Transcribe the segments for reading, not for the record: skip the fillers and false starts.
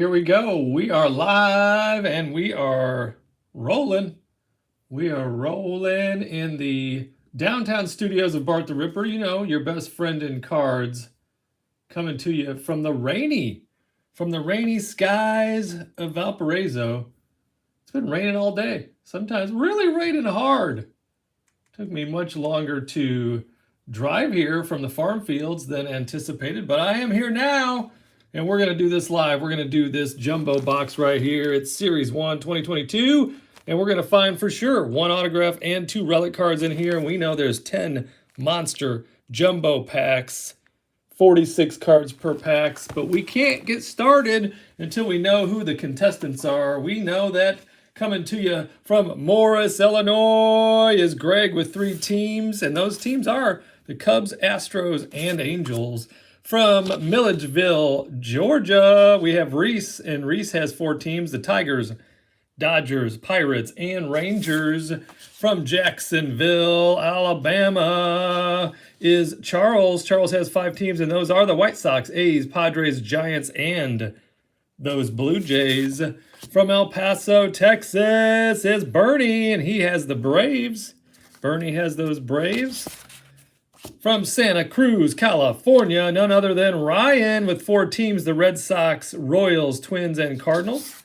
Here we go. We are live and we are rolling. We are rolling in the downtown studios of Bart the Ripper. You know, your best friend in cards, coming to you from the rainy skies of Valparaiso. It's been raining all day, sometimes really raining hard. Took me much longer to drive here from the farm fields than anticipated, but I am here now. And we're going to do this live. We're going to do this jumbo box right here. It's Series 1, 2022. And we're going to find for sure one autograph and 2 relic cards in here. And we know there's 10 monster jumbo packs, 46 cards per packs. But we can't get started until we know who the contestants are. We know that coming to you from Morris, Illinois is Greg with 3 teams. And those teams are the Cubs, Astros, and Angels. From Milledgeville, Georgia, we have Reese, and Reese has 4 teams, the Tigers, Dodgers, Pirates, and Rangers. From Jacksonville, Alabama, is Charles. Charles has 5 teams, and those are the White Sox, A's, Padres, Giants, and those Blue Jays. From El Paso, Texas, is Bernie, and he has the Braves. Bernie has those Braves. From Santa Cruz, California, none other than Ryan with 4 teams, the Red Sox, Royals, Twins, and Cardinals.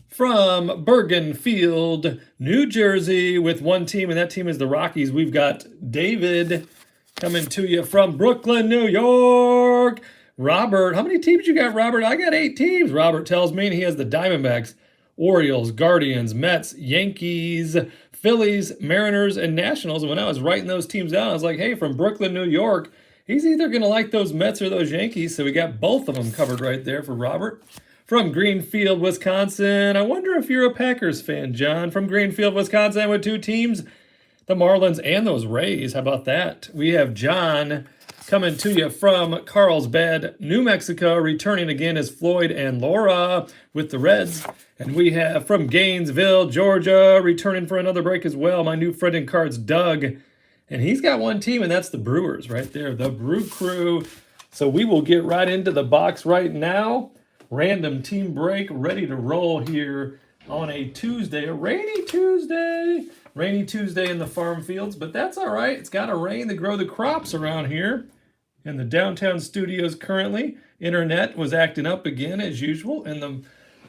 From Bergenfield, New Jersey with 1 team, and that team is the Rockies. We've got David coming to you from Brooklyn, New York. Robert, how many teams you got, Robert? I got 8 teams, Robert tells me, and he has the Diamondbacks, Orioles, Guardians, Mets, Yankees, Phillies, Mariners, and Nationals. And when I was writing those teams down, I was like, hey, from Brooklyn, New York, he's either going to like those Mets or those Yankees. So we got both of them covered right there for Robert. From Greenfield, Wisconsin, I wonder if you're a Packers fan, John. From Greenfield, Wisconsin with 2 teams, the Marlins and those Rays. How about that? We have John coming to you from Carlsbad, New Mexico. Returning again is Floyd and Laura with the Reds. And we have from Gainesville, Georgia, returning for another break as well, my new friend in cards, Doug. And he's got 1 team, and that's the Brewers right there, the Brew Crew. So we will get right into the box right now. Random team break, ready to roll here on a Tuesday, a rainy Tuesday. Rainy Tuesday in the farm fields, but that's all right. It's got to rain to grow the crops around here in the downtown studios currently. Internet was acting up again as usual in the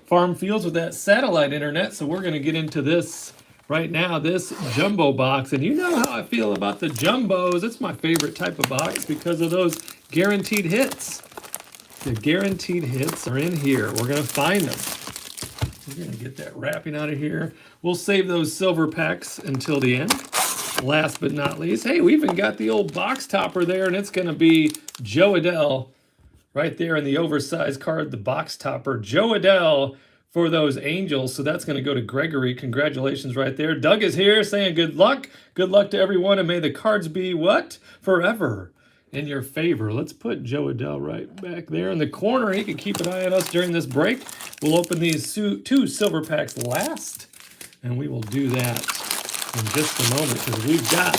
farm fields with that satellite internet. So we're going to get into this right now, this jumbo box. And you know how I feel about the jumbos. It's my favorite type of box because of those guaranteed hits. The guaranteed hits are in here. We're going to find them. We're going to get that wrapping out of here. We'll save those silver packs until the end. Last but not least, hey, we even got the old box topper there, and it's going to be Joe Adell right there in the oversized card, the box topper. Joe Adell for those Angels, so that's going to go to Gregory. Congratulations right there. Doug is here saying good luck. Good luck to everyone, and may the cards be what? Forever in your favor. Let's put Joe Adell right back there in the corner. He can keep an eye on us during this break. We'll open these 2 silver packs last, and we will do that in just a moment because we've got,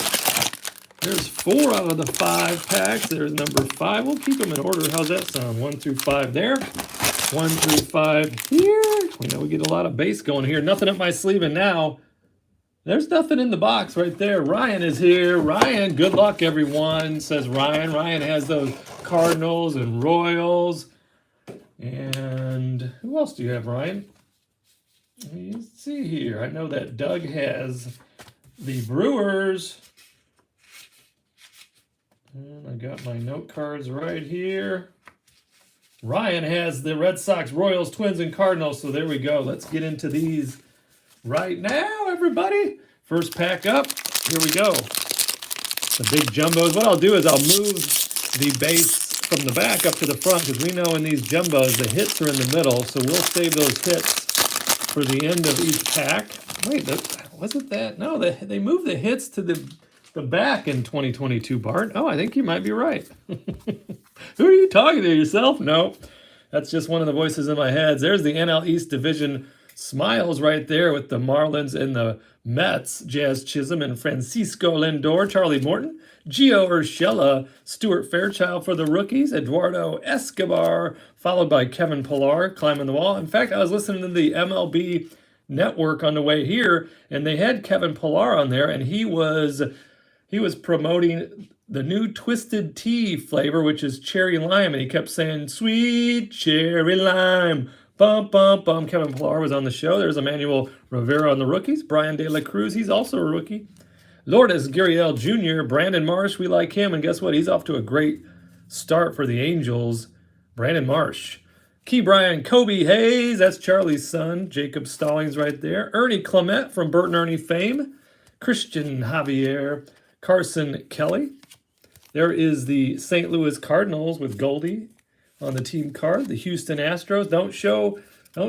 there's 4 out of the 5 packs. There's number 5. We'll keep them in order. How's that sound? 1 through 5 there. 1 through 5 here. We know we get a lot of base going here. Nothing up my sleeve, and now there's nothing in the box right there. Ryan is here. Ryan, good luck, everyone, says Ryan. Ryan has those Cardinals and Royals. And who else do you have, Ryan? Let's see here. I know that Doug has the Brewers. And I got my note cards right here. Ryan has the Red Sox, Royals, Twins, and Cardinals. So there we go. Let's get into these right now, everybody. First pack up. Here we go. The big jumbos. What I'll do is I'll move the base from the back up to the front because we know in these jumbos the hits are in the middle. So we'll save those hits for the end of each pack. Wait, wasn't that? No, they moved the hits to the back in 2022, Bart. Oh, I think you might be right. Who are you talking to, yourself? No, that's just one of the voices in my head. There's the NL East Division Smiles right there with the Marlins and the Mets. Jazz Chisholm and Francisco Lindor. Charlie Morton. Gio Urshela. Stuart Fairchild for the rookies. Eduardo Escobar. Followed by Kevin Pillar climbing the wall. In fact, I was listening to the MLB Network on the way here, and they had Kevin Pillar on there, and he was promoting the new Twisted Tea flavor, which is cherry lime, and he kept saying, "Sweet cherry lime, bum, bum, bum." Kevin Pillar was on the show. There's Emmanuel Rivera on the rookies. Brian De La Cruz, he's also a rookie. Lourdes Gurriel Jr., Brandon Marsh, we like him, and guess what? He's off to a great start for the Angels. Brandon Marsh. Key Brian Kobe Hayes, that's Charlie's son. Jacob Stallings right there. Ernie Clement from Bert and Ernie fame. Christian Javier. Carson Kelly. There is the St. Louis Cardinals with Goldie on the team card. The Houston Astros. Don't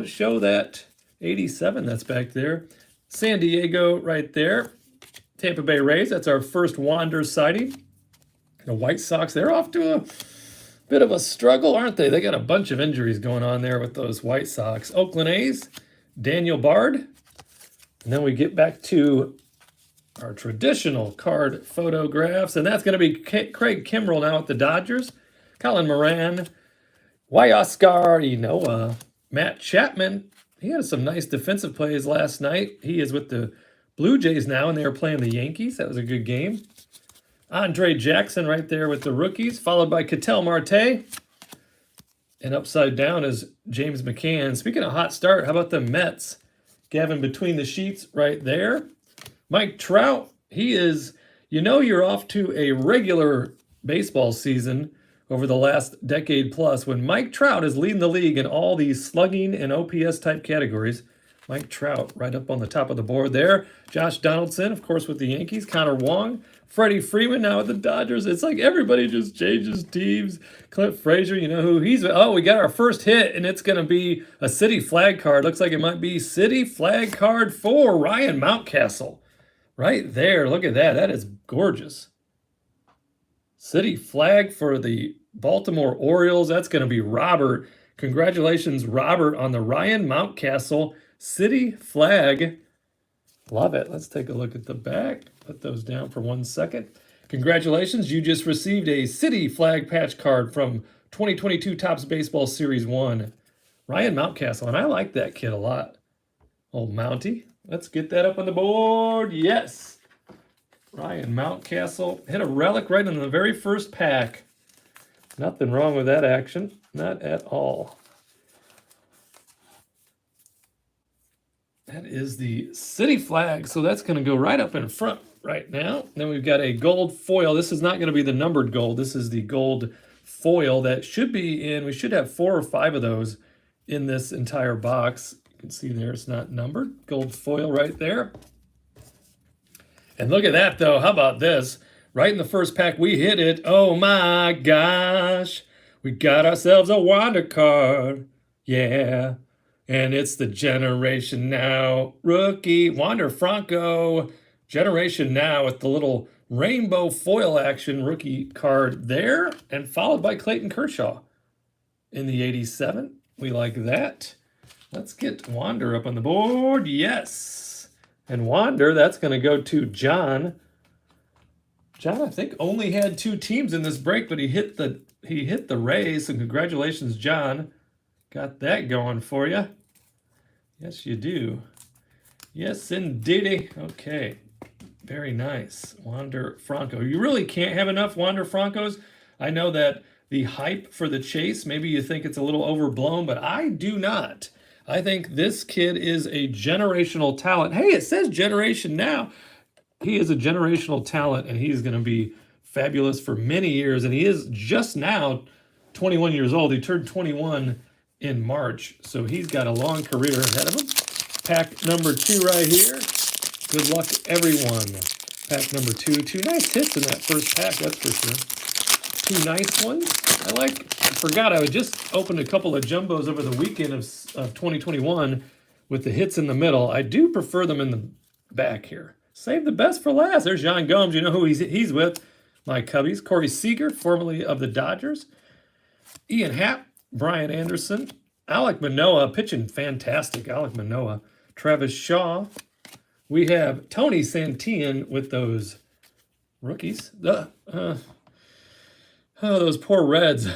show that 87 that's back there. San Diego right there. Tampa Bay Rays. That's our first Wander sighting. The White Sox, they're off to a bit of a struggle, aren't they? They got a bunch of injuries going on there with those White Sox. Oakland A's, Daniel Bard. And then we get back to our traditional card photographs, and that's going to be Craig Kimbrell now at the Dodgers. Colin Moran, Huáscar Ynoa, Matt Chapman. He had some nice defensive plays last night. He is with the Blue Jays now, and they were playing the Yankees. That was a good game. Andre Jackson right there with the rookies, followed by Ketel Marte. And upside down is James McCann. Speaking of hot start, how about the Mets? Gavin between the sheets right there. Mike Trout, he is, you're off to a regular baseball season over the last decade plus when Mike Trout is leading the league in all these slugging and OPS type categories. Mike Trout right up on the top of the board there. Josh Donaldson, of course, with the Yankees. Connor Wong. Freddie Freeman now with the Dodgers. It's like everybody just changes teams. Clint Frazier, you know who he's with. Oh, we got our first hit, and it's going to be a city flag card. Looks like it might be city flag card for Ryan Mountcastle. Right there. Look at that. That is gorgeous. City flag for the Baltimore Orioles. That's going to be Robert. Congratulations, Robert, on the Ryan Mountcastle city flag. Love it. Let's take a look at the back. Put those down for 1 second. Congratulations. You just received a city flag patch card from 2022 Topps Baseball Series 1. Ryan Mountcastle. And I like that kid a lot. Old Mountie. Let's get that up on the board. Yes. Ryan Mountcastle hit a relic right in the very first pack. Nothing wrong with that action. Not at all. That is the city flag. So that's going to go right up in front right now. Then we've got a gold foil. This is not going to be the numbered gold. This is the gold foil that should be in. We should have 4 or 5 of those in this entire box. You can see there it's not numbered. Gold foil right there. And look at that, though. How about this? Right in the first pack, we hit it. Oh, my gosh. We got ourselves a Wander card. Yeah. And it's the Generation Now rookie. Wander Franco. Generation Now with the little rainbow foil action rookie card there. And followed by Clayton Kershaw in the 87. We like that. Let's get Wander up on the board. Yes. And Wander, that's going to go to John. John, I think, only had 2 teams in this break, but he hit the Rays. So congratulations, John. Got that going for you. Yes, you do. Yes, indeedy. Okay. Very nice. Wander Franco. You really can't have enough Wander Francos. I know that the hype for the chase, maybe you think it's a little overblown, but I do not. I think this kid is a generational talent. Hey, it says Generation Now. He is a generational talent, and he's going to be fabulous for many years. And he is just now 21 years old. He turned 21 in March, so he's got a long career ahead of him. Pack number 2 right here. Good luck, everyone. Pack number 2. 2 nice hits in that first pack, that's for sure. 2 nice ones. I forgot I just opened a couple of jumbos over the weekend of 2021 with the hits in the middle. I do prefer them in the back here. Save the best for last. There's John Gomes. You know who he's with. My Cubbies. Corey Seager, formerly of the Dodgers. Ian Happ. Brian Anderson. Alek Manoah pitching fantastic. Alek Manoah. Travis Shaw. We have Tony Santillan with those rookies. Those poor Reds.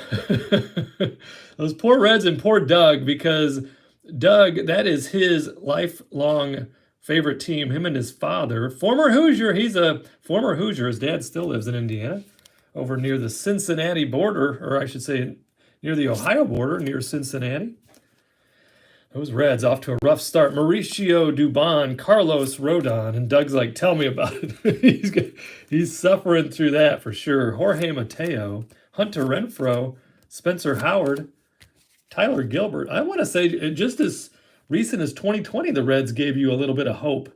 Those poor Reds and poor Doug, because Doug, that is his lifelong favorite team, him and his father. Former Hoosier. He's a former Hoosier. His dad still lives in Indiana, over near the Cincinnati border, or I should say near the Ohio border, near Cincinnati. Those Reds off to a rough start. Mauricio Dubon, Carlos Rodon, and Doug's like, tell me about it. he's suffering through that for sure. Jorge Mateo, Hunter Renfroe, Spencer Howard, Tyler Gilbert. I want to say just as recent as 2020, the Reds gave you a little bit of hope.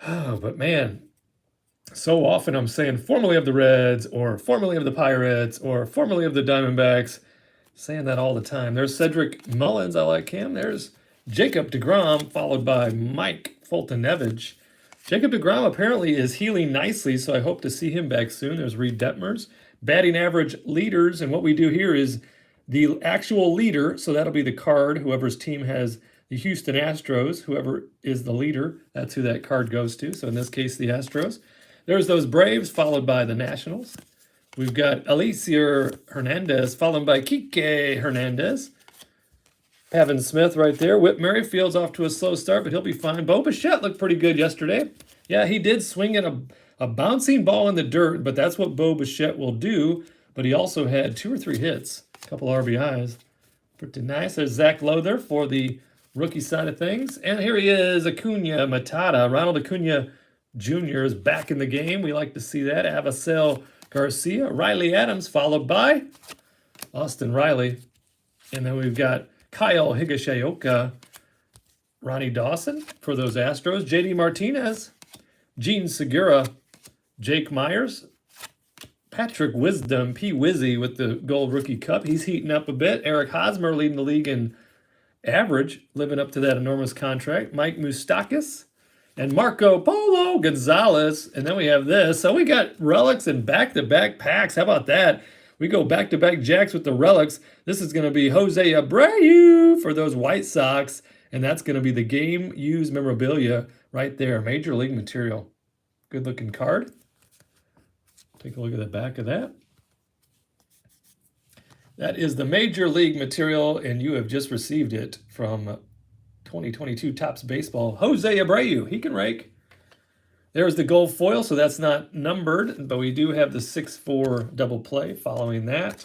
Oh, but man, so often I'm saying formerly of the Reds, or formerly of the Pirates, or formerly of the Diamondbacks. Saying that all the time. There's Cedric Mullins. I like him. There's Jacob deGrom, followed by Mike Fulton-Nevich. Jacob deGrom apparently is healing nicely, so I hope to see him back soon. There's Reed Detmers. Batting average leaders, and what we do here is the actual leader, so that'll be the card. Whoever's team has the Houston Astros, whoever is the leader, that's who that card goes to. So in this case, the Astros. There's those Braves, followed by the Nationals. We've got Alicia Hernandez, followed by Kike Hernandez. Pavin Smith right there. Whit Merrifield's off to a slow start, but he'll be fine. Bo Bichette looked pretty good yesterday. Yeah, he did swing at a bouncing ball in the dirt, but that's what Bo Bichette will do. But he also had 2 or 3 hits, a couple RBIs. Pretty nice. There's Zach Lowther for the rookie side of things. And here he is, Acuna Matata. Ronald Acuna Jr. is back in the game. We like to see that. Avacel Garcia, Riley Adams, followed by Austin Riley. And then we've got Kyle Higashioka, Ronnie Dawson for those Astros, JD Martinez, Gene Segura, Jake Myers, Patrick Wisdom, P. Wizzy with the Gold Rookie Cup. He's heating up a bit. Eric Hosmer leading the league in average, living up to that enormous contract. Mike Moustakas. And Marco Polo Gonzalez. And then we have this. So we got relics and back-to-back packs. How about that? We go back-to-back jacks with the relics. This is going to be Jose Abreu for those White Sox. And that's going to be the game-used memorabilia right there. Major League material. Good-looking card. Take a look at the back of that. That is the Major League material, and you have just received it from 2022 Topps Baseball. Jose Abreu, he can rake. There's the gold foil, so that's not numbered, but we do have the 6-4 double play following that.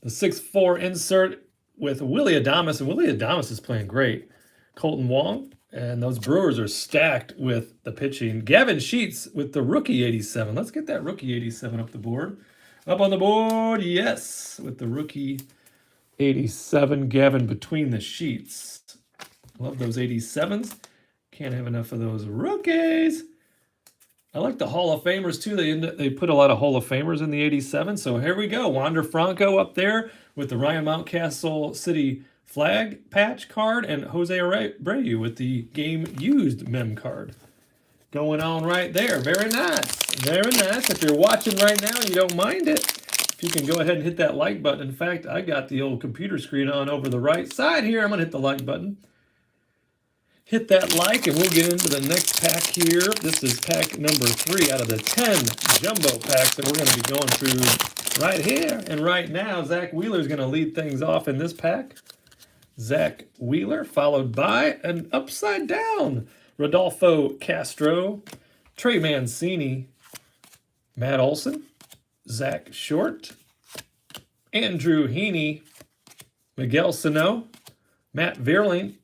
The 6-4 insert with Willy Adames, and Willy Adames is playing great. Colton Wong, and those Brewers are stacked with the pitching. Gavin Sheets with the rookie 87. Let's get that rookie 87 up the board. Up on the board, yes, with the rookie 87. Gavin between the sheets. Love those 87s. Can't have enough of those rookies. I like the Hall of Famers, too. They put a lot of Hall of Famers in the 87. So here we go. Wander Franco up there with the Ryan Mountcastle City flag patch card. And Jose Abreu with the game-used mem card. Going on right there. Very nice. Very nice. If you're watching right now and you don't mind it, if you can go ahead and hit that like button. In fact, I got the old computer screen on over the right side here. I'm going to hit the like button. Hit that like, and we'll get into the next pack here. This is pack number 3 out of the 10 jumbo packs that we're going to be going through right here. And right now, Zach Wheeler is going to lead things off in this pack. Zach Wheeler, followed by an upside down Rodolfo Castro, Trey Mancini, Matt Olson, Zach Short, Andrew Heaney, Miguel Sano, Matt Vierling.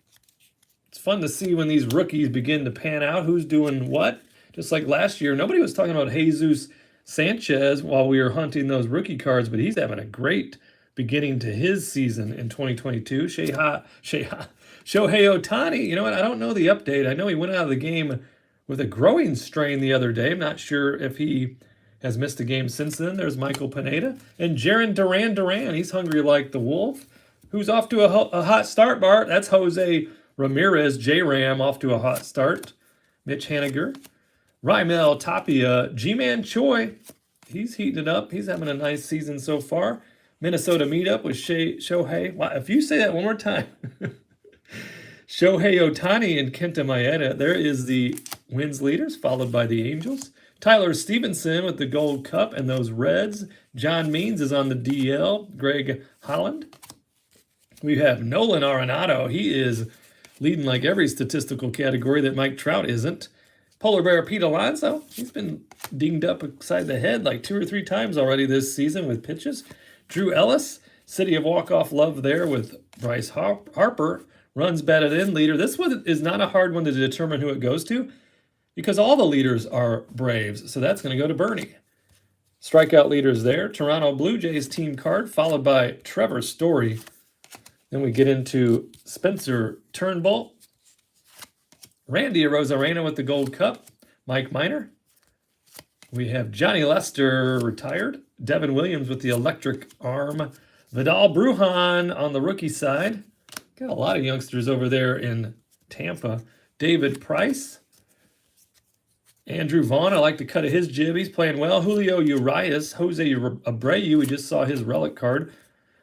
It's fun to see when these rookies begin to pan out, who's doing what. Just like last year, nobody was talking about Jesus Sanchez while we were hunting those rookie cards, but he's having a great beginning to his season in 2022. Shohei Ohtani, you know what? I don't know the update. I know he went out of the game with a growing strain the other day. I'm not sure if he has missed a game since then. There's Michael Pineda. And Jarren Duran. He's hungry like the wolf. Who's off to a hot start, Bart? That's Jose Ramirez, J-Ram, off to a hot start. Mitch Haniger. Raimel Tapia. G-Man Choi. He's heating it up. He's having a nice season so far. Minnesota meetup with Shohei. Wow, if you say that one more time. Shohei Ohtani and Kenta Maeda. There is the wins leaders, followed by the Angels. Tyler Stevenson with the Gold Cup and those Reds. John Means is on the DL. Greg Holland. We have Nolan Arenado. He is leading like every statistical category that Mike Trout isn't. Polar Bear Pete Alonso. He's been dinged up upside the head like 2 or 3 times already this season with pitches. Drew Ellis. City of Walk-Off Love there with Bryce Harper. Runs batted in leader. This one is not a hard one to determine who it goes to because all the leaders are Braves. So that's going to go to Bernie. Strikeout leaders there. Toronto Blue Jays team card followed by Trevor Story. Then we get into Spencer Turnbull. Randy Arozarena with the Gold Cup. Mike Minor. We have Johnny Lester retired. Devin Williams with the electric arm. Vidal Brujan on the rookie side. Got a lot of youngsters over there in Tampa. David Price. Andrew Vaughn, I like the cut of his jib. He's playing well. Julio Urias. Jose Abreu, we just saw his relic card.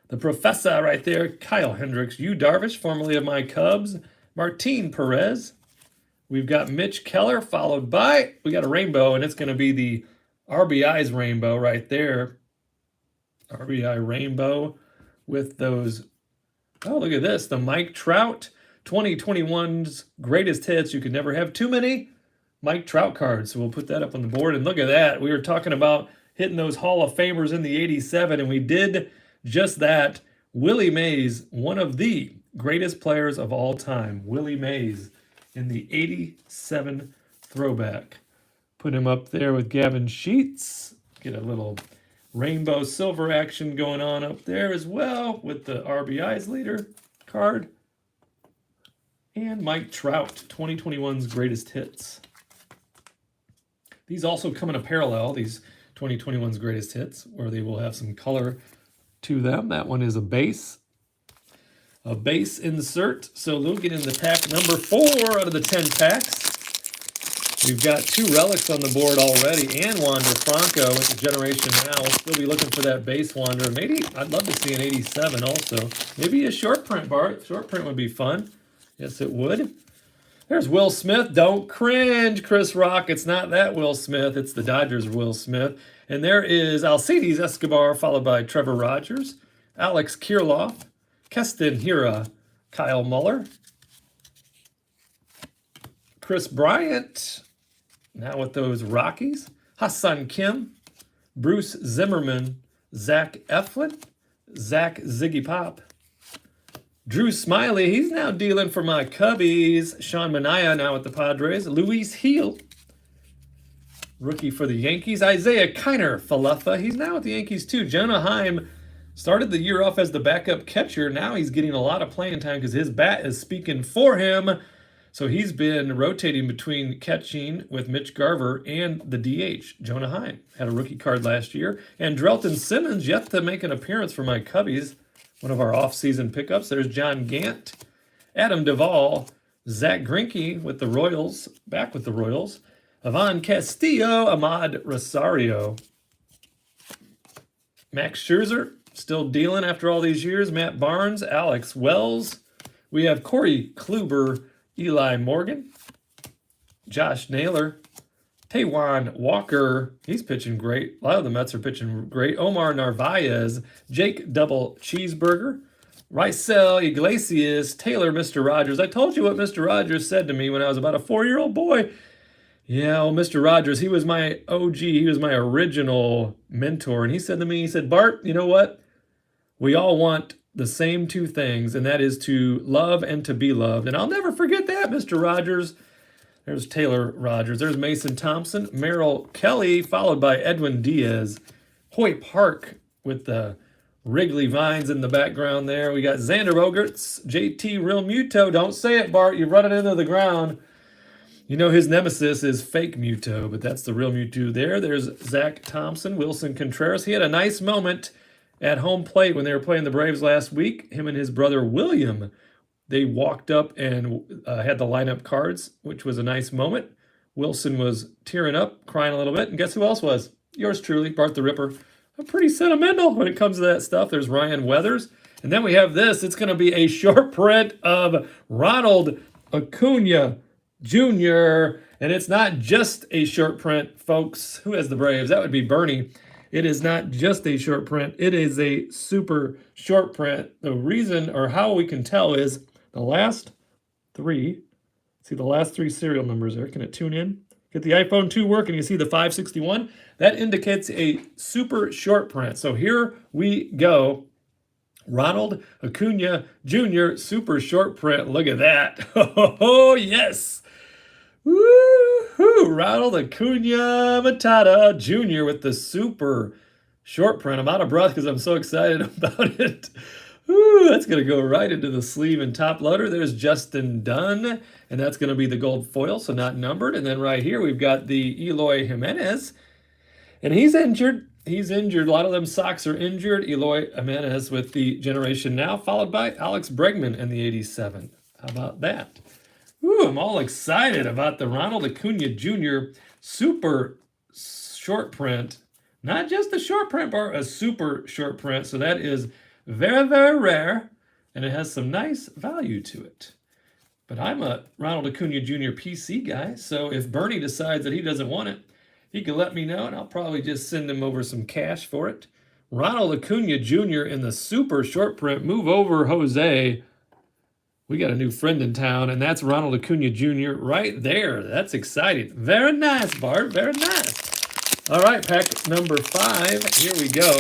The Professor right there. Kyle Hendricks. Yu Darvish, formerly of my Cubs. Martin Perez. We've got Mitch Keller, followed by, we got a rainbow, and it's going to be the RBI's rainbow right there. RBI rainbow with those. Oh, look at this. The Mike Trout 2021's greatest hits. You can never have too many Mike Trout cards. So we'll put that up on the board. And look at that. We were talking about hitting those Hall of Famers in the 87, and we did just that. Willie Mays, one of the greatest players of all time. Willie Mays in the 87 throwback. Put him up there with Gavin Sheets. Get a little rainbow silver action going on up there as well with the RBI's leader card. And Mike Trout, 2021's greatest hits. These also come in a parallel, these 2021's greatest hits, where they will have some color to them. That one is a base insert. So they'll get into pack number 4 out of the 10 packs. We've got 2 relics on the board already, and Wander Franco with the Generation Now. We'll still be looking for that base Wander. Maybe I'd love to see an 87 also. Maybe a short print, Bart. Short print would be fun. Yes, it would. There's Will Smith. Don't cringe, Chris Rock. It's not that Will Smith. It's the Dodgers' Will Smith. And there is Alcides Escobar, followed by Trevor Rogers, Alex Kirilloff, Keston Hiura, Kyle Muller, Chris Bryant, now with those Rockies, Hassan Kim, Bruce Zimmerman, Zach Eflin, Zach Ziggy Pop, Drew Smiley, he's now dealing for my Cubbies, Sean Manaea now with the Padres, Luis Heel, rookie for the Yankees, Isaiah Kiner Falefa, he's now with the Yankees too, Jonah Heim started the year off as the backup catcher. Now he's getting a lot of playing time because his bat is speaking for him. So he's been rotating between catching with Mitch Garver and the DH, Jonah Heim. Had a rookie card last year. And Drelton Simmons yet to make an appearance for my Cubbies, one of our off-season pickups. There's John Gant, Adam Duvall, Zach Greinke with the Royals, back with the Royals, Ivan Castillo, Ahmad Rosario, Max Scherzer, still dealing after all these years. Matt Barnes, Alex Wells. We have Corey Kluber, Eli Morgan, Josh Naylor, Taijuan Walker. He's pitching great. A lot of the Mets are pitching great. Omar Narvaez, Jake Double Cheeseburger, Rysel Iglesias, Taylor Mr. Rogers. I told you what Mr. Rogers said to me when I was about a 4-year-old boy. Yeah, well, Mr. Rogers, he was my OG. He was my original mentor. And he said to me, he said, Bart, you know what? We all want the same 2 things, and that is to love and to be loved. And I'll never forget that, Mr. Rogers. There's Taylor Rogers. There's Mason Thompson, Merrill Kelly, followed by Edwin Diaz. Hoy Park with the Wrigley vines in the background there. We got Xander Bogaerts, JT Real Muto. Don't say it, Bart. You run it into the ground. You know his nemesis is fake Muto, but that's the real Mewtwo there. There's Zach Thompson, Wilson Contreras. He had a nice moment at home plate when they were playing the Braves last week. Him and his brother William, they walked up and had the lineup cards, which was a nice moment. Wilson was tearing up, crying a little bit. And guess who else was? Yours truly, Bart the Ripper. I'm pretty sentimental when it comes to that stuff. There's Ryan Weathers. And then we have this. It's going to be a short print of Ronald Acuna Jr. And it's not just a short print, folks. Who has the Braves? That would be Bernie. It is not just a short print. It is a super short print. The reason or how we can tell is the last three. See the last three serial numbers there. Can it tune in? Get the iPhone 2 working. You see the 561? That indicates a super short print. So here we go. Ronald Acuna Jr. super short print. Look at that. Oh, yes. Woo-hoo. Ronald Acuna Matata Jr. with the super short print. I'm out of breath because I'm so excited about it. Ooh, that's going to go right into the sleeve and top loader. There's Justin Dunn, and that's going to be the gold foil, so not numbered. And then right here, we've got the Eloy Jimenez, and he's injured. He's injured. A lot of them socks are injured. Eloy Jimenez with the Generation Now, followed by Alex Bregman in the 87. How about that? Ooh, I'm all excited about the Ronald Acuna Jr. super short print. Not just a short print, but a super short print. So that is very, very rare, and it has some nice value to it. But I'm a Ronald Acuna Jr. PC guy, so if Bernie decides that he doesn't want it, he can let me know, and I'll probably just send him over some cash for it. Ronald Acuna Jr. in the super short print. Move over, Jose. We got a new friend in town, and that's Ronald Acuna Jr. right there. That's exciting. Very nice, Bart. Very nice. All right, pack number 5. Here we go.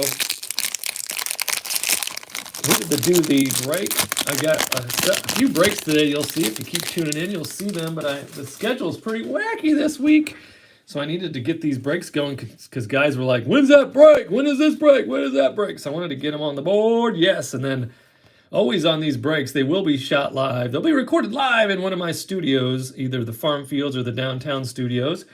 We need to do the break. I got a few breaks today. You'll see if you keep tuning in. You'll see them, but the schedule's pretty wacky this week. So I needed to get these breaks going because guys were like, when's that break? When is this break? When is that break? So I wanted to get them on the board. Yes, and then always on these breaks, they will be shot live. They'll be recorded live in one of my studios, either the farm fields or the downtown studios.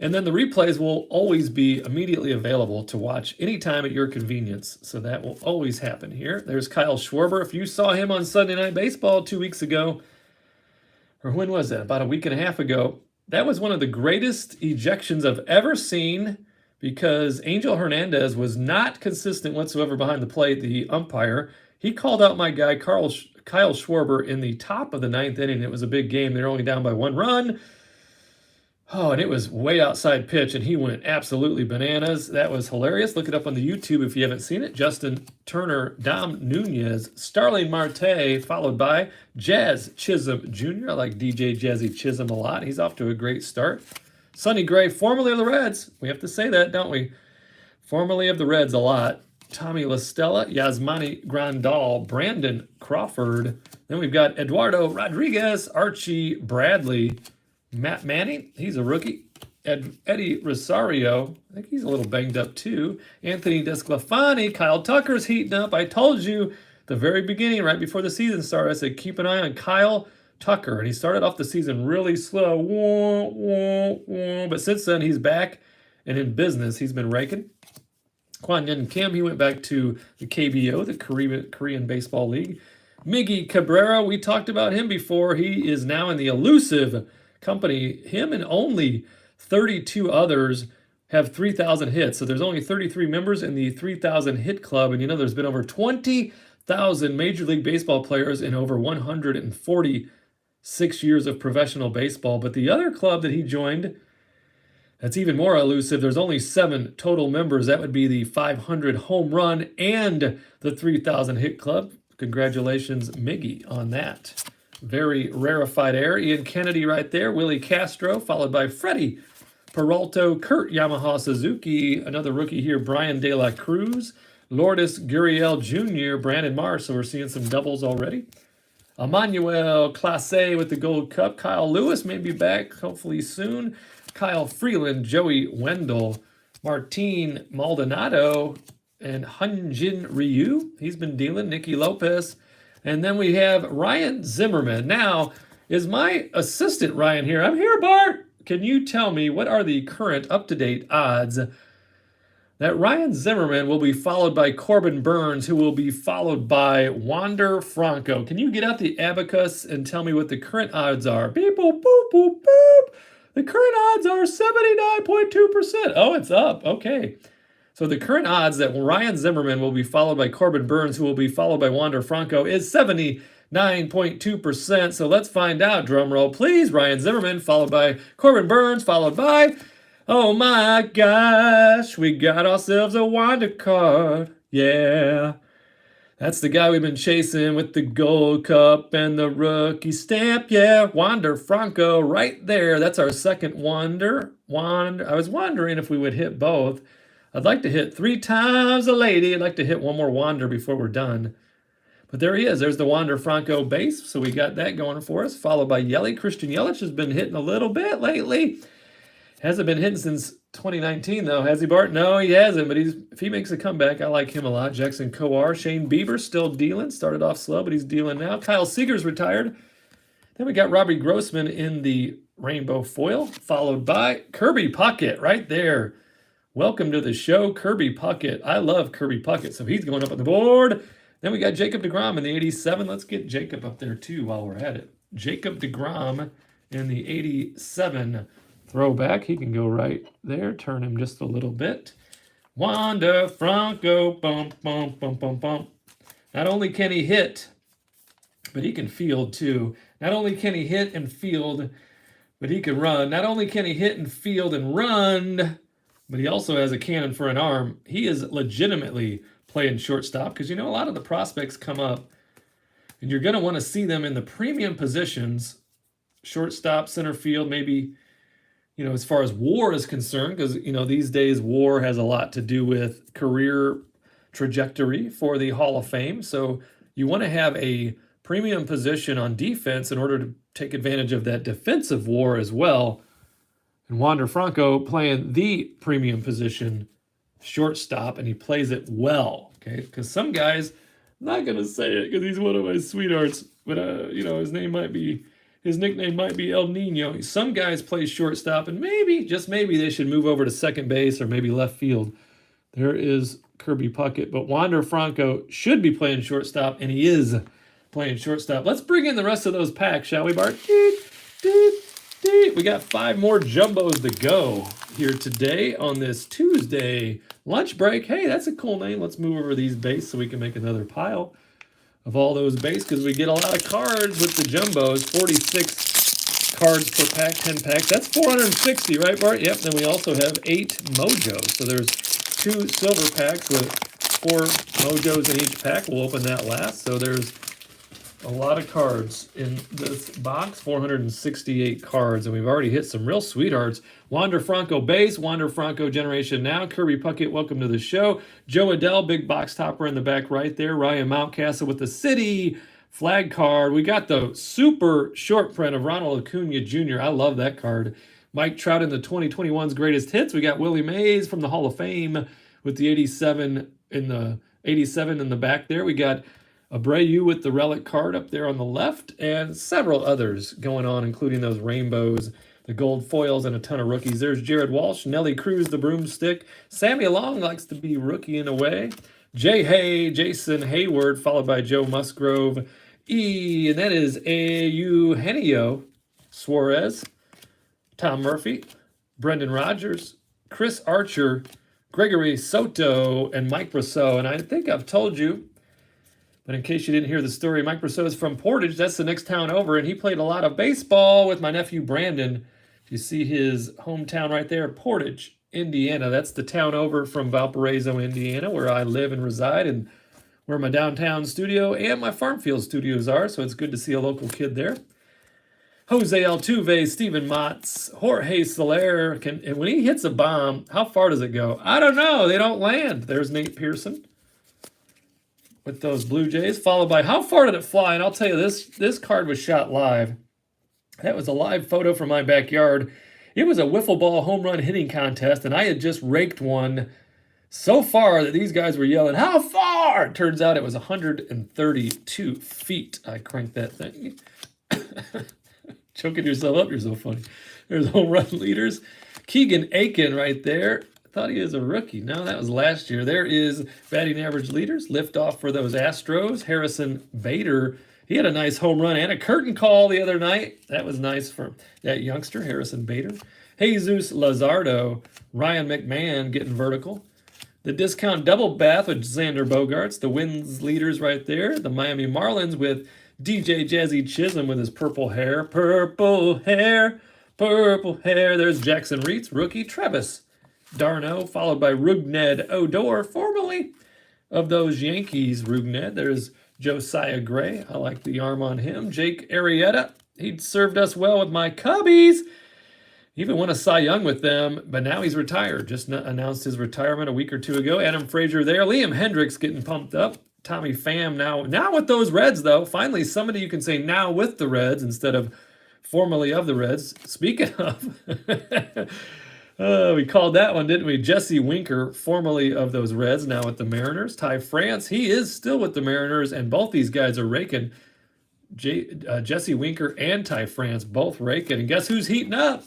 And then the replays will always be immediately available to watch anytime at your convenience. So that will always happen here. There's Kyle Schwarber. If you saw him on Sunday Night Baseball 2 weeks ago, or when was that? About a week and a half ago. That was one of the greatest ejections I've ever seen because Angel Hernandez was not consistent whatsoever behind the plate, the umpire. He called out my guy, Kyle Schwarber, in the top of the 9th inning. It was a big game. They're only down by 1 run. Oh, and it was way outside pitch, and he went absolutely bananas. That was hilarious. Look it up on the YouTube if you haven't seen it. Justin Turner, Dom Nunez, Starling Marte, followed by Jazz Chisholm Jr. I like DJ Jazzy Chisholm a lot. He's off to a great start. Sonny Gray, formerly of the Reds. We have to say that, don't we? Formerly of the Reds a lot. Tommy La Stella, Yasmani Grandal, Brandon Crawford. Then we've got Eduardo Rodriguez, Archie Bradley, Matt Manning, he's a rookie. Eddie Rosario, I think he's a little banged up too. Anthony Desclafani, Kyle Tucker's heating up. I told you at the very beginning, right before the season started, I said keep an eye on Kyle Tucker. And he started off the season really slow. But since then, he's back and in business. He's been raking. Kwon Yin Kim, he went back to the KBO, the Korean Baseball League. Miggy Cabrera, we talked about him before. He is now in the elusive company. Him and only 32 others have 3,000 hits. So there's only 33 members in the 3,000 hit club. And you know, there's been over 20,000 Major League Baseball players in over 146 years of professional baseball. But the other club that he joined, that's even more elusive. There's only 7 total members. That would be the 500 home run and the 3,000 hit club. Congratulations, Miggy, on that. Very rarefied air. Ian Kennedy right there. Willie Castro, followed by Freddie Peralto, Kurt Yamaha Suzuki, another rookie here, Brian De La Cruz, Lourdes Gurriel Jr., Brandon Marsh. So we're seeing some doubles already. Emmanuel Clase with the Gold Cup. Kyle Lewis may be back, hopefully soon. Kyle Freeland, Joey Wendell, Martin Maldonado, and Hyunjin Ryu. He's been dealing. Nicky Lopez. And then we have Ryan Zimmerman. Now, is my assistant Ryan here? I'm here, Bart. Can you tell me what are the current up-to-date odds that Ryan Zimmerman will be followed by Corbin Burns, who will be followed by Wander Franco? Can you get out the abacus and tell me what the current odds are? Beep, boop, boop, boop, boop. The current odds are 79.2%. Oh, it's up. Okay. So the current odds that Ryan Zimmerman will be followed by Corbin Burns, who will be followed by Wander Franco, is 79.2%. So let's find out. Drum roll, please. Ryan Zimmerman, followed by Corbin Burns, followed by, oh my gosh, we got ourselves a Wander card. Yeah. That's the guy we've been chasing with the Gold Cup and the rookie stamp. Yeah, Wander Franco right there. That's our second Wander. I was wondering if we would hit both. I'd like to hit 3 times a lady. I'd like to hit one more Wander before we're done. But there he is. There's the Wander Franco base. So we got that going for us. Followed by Yelich. Christian Yelich has been hitting a little bit lately. Hasn't been hitting since 2019, though. Has he, Bart? No, he hasn't. But if he makes a comeback, I like him a lot. Jackson Kowar. Shane Bieber still dealing. Started off slow, but he's dealing now. Kyle Seager's retired. Then we got Robbie Grossman in the rainbow foil, followed by Kirby Puckett right there. Welcome to the show, Kirby Puckett. I love Kirby Puckett, so he's going up on the board. Then we got Jacob deGrom in the 87. Let's get Jacob up there, too, while we're at it. Jacob deGrom in the 87 throwback. He can go right there. Turn him just a little bit. Wander Franco. Bump, bump, bump, bump, bump. Not only can he hit, but he can field, too. Not only can he hit and field, but he can run. Not only can he hit and field and run, but he also has a cannon for an arm. He is legitimately playing shortstop because, you know, a lot of the prospects come up and you're going to want to see them in the premium positions, shortstop, center field, maybe, you know, as far as WAR is concerned, because, you know, these days WAR has a lot to do with career trajectory for the Hall of Fame. So you want to have a premium position on defense in order to take advantage of that defensive WAR as well. And Wander Franco playing the premium position, shortstop, and he plays it well, okay? Because some guys, I'm not going to say it because he's one of my sweethearts, but, you know, his nickname might be El Nino. Some guys play shortstop, and maybe, just maybe, they should move over to second base or maybe left field. There is Kirby Puckett, but Wander Franco should be playing shortstop, and he is playing shortstop. Let's bring in the rest of those packs, shall we, Bart? We got 5 more jumbos to go here today on this Tuesday lunch break. Hey, that's a cool name. Let's move over these base so we can make another pile of all those base because we get a lot of cards with the jumbos. 46 cards per pack, 10 packs. That's 460, right, Bart? Yep. Then we also have 8 mojos. So there's 2 silver packs with 4 mojos in each pack. We'll open that last. So there's a lot of cards in this box, 468 cards, and we've already hit some real sweethearts. Wander Franco base, Wander Franco Generation Now, Kirby Puckett, welcome to the show. Joe Adele, big box topper in the back right there. Ryan Mountcastle with the City flag card. We got the super short print of Ronald Acuna Jr. I love that card. Mike Trout in the 2021's greatest hits. We got Willie Mays from the Hall of Fame with the 87 in the back there. We got Abreu with the relic card up there on the left, and several others going on, including those rainbows, the gold foils, and a ton of rookies. There's Jared Walsh, Nelly Cruz, the broomstick. Sammy Long likes to be rookie in a way. Jay Hay, Jason Hayward, followed by Joe Musgrove. And that is Eugenio Suarez, Tom Murphy, Brendan Rodgers, Chris Archer, Gregory Soto, and Mike Brosseau. And I think I've told you, but in case you didn't hear the story, Mike Brosseau is from Portage. That's the next town over, and he played a lot of baseball with my nephew Brandon. You see his hometown right there, Portage, Indiana. That's the town over from Valparaiso, Indiana, where I live and reside, and where my downtown studio and my farm field studios are, so it's good to see a local kid there. Jose Altuve, Steven Matz, Jorge Soler. And when he hits a bomb, how far does it go? I don't know. They don't land. There's Nate Pearson with those Blue Jays, followed by how far did it fly? And I'll tell you, this card was shot live. That was a live photo from my backyard. It was a wiffle ball home run hitting contest, and I had just raked one so far that these guys were yelling, how far? It turns out it was 132 feet. I cranked that thing. Choking yourself up, you're so funny. There's home run leaders. Keegan Aiken right there. Thought he was a rookie. No, that was last year. There is batting average leaders. Lift off for those Astros. Harrison Bader. He had a nice home run and a curtain call the other night. That was nice for that youngster, Harrison Bader. Jesus Lazardo. Ryan McMahon getting vertical. The discount double bath with Xander Bogaerts. The wins leaders right there. The Miami Marlins with DJ Jazzy Chisholm with his purple hair. Purple hair. Purple hair. There's Jackson Reitz, rookie. Travis d'Arnaud, followed by Rougned Odor, formerly of those Yankees. Rougned. There's Josiah Gray. I like the arm on him. Jake Arrieta. He served us well with my Cubbies. He even won a Cy Young with them, but now he's retired. Just announced his retirement a week or two ago. Adam Frazier there. Liam Hendricks getting pumped up. Tommy Pham now with those Reds, though. Finally, somebody you can say now with the Reds instead of formerly of the Reds. Speaking of, we called that one, didn't we? Jesse Winker, formerly of those Reds, now with the Mariners. Ty France, he is still with the Mariners, and both these guys are raking. Jesse Winker and Ty France both raking. And guess who's heating up?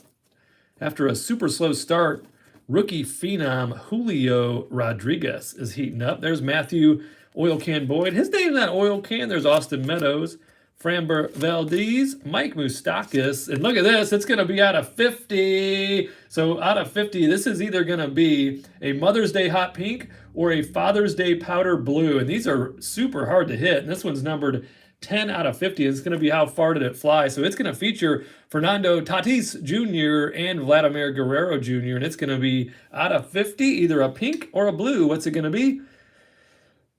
After a super slow start, rookie phenom Julio Rodriguez is heating up. There's Matthew Oil Can Boyd. His name's not Oil Can. There's Austin Meadows, Framber Valdez, Mike Moustakas. And look at this. It's going to be out of 50. So out of 50, this is either going to be a Mother's Day hot pink or a Father's Day powder blue. And these are super hard to hit. And this one's numbered 10 out of 50. It's going to be how far did it fly. So it's going to feature Fernando Tatis Jr. and Vladimir Guerrero Jr. And it's going to be out of 50, either a pink or a blue. What's it going to be?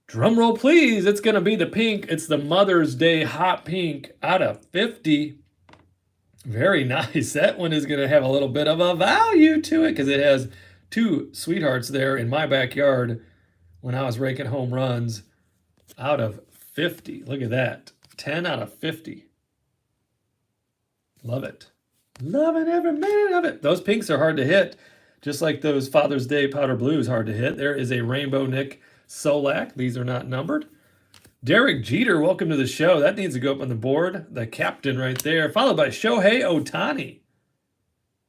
Drum roll, please. It's going to be the pink. It's the Mother's Day hot pink out of 50. Very nice. That one is going to have a little bit of a value to it because it has two sweethearts there in my backyard when I was raking home runs out of 50. Look at that. 10 out of 50. Love it. Loving every minute of it. Those pinks are hard to hit, just like those Father's Day powder blues hard to hit. There is a Rainbow Nick Solak. These are not numbered. Derek Jeter, welcome to the show. That needs to go up on the board. The captain right there, followed by Shohei Ohtani.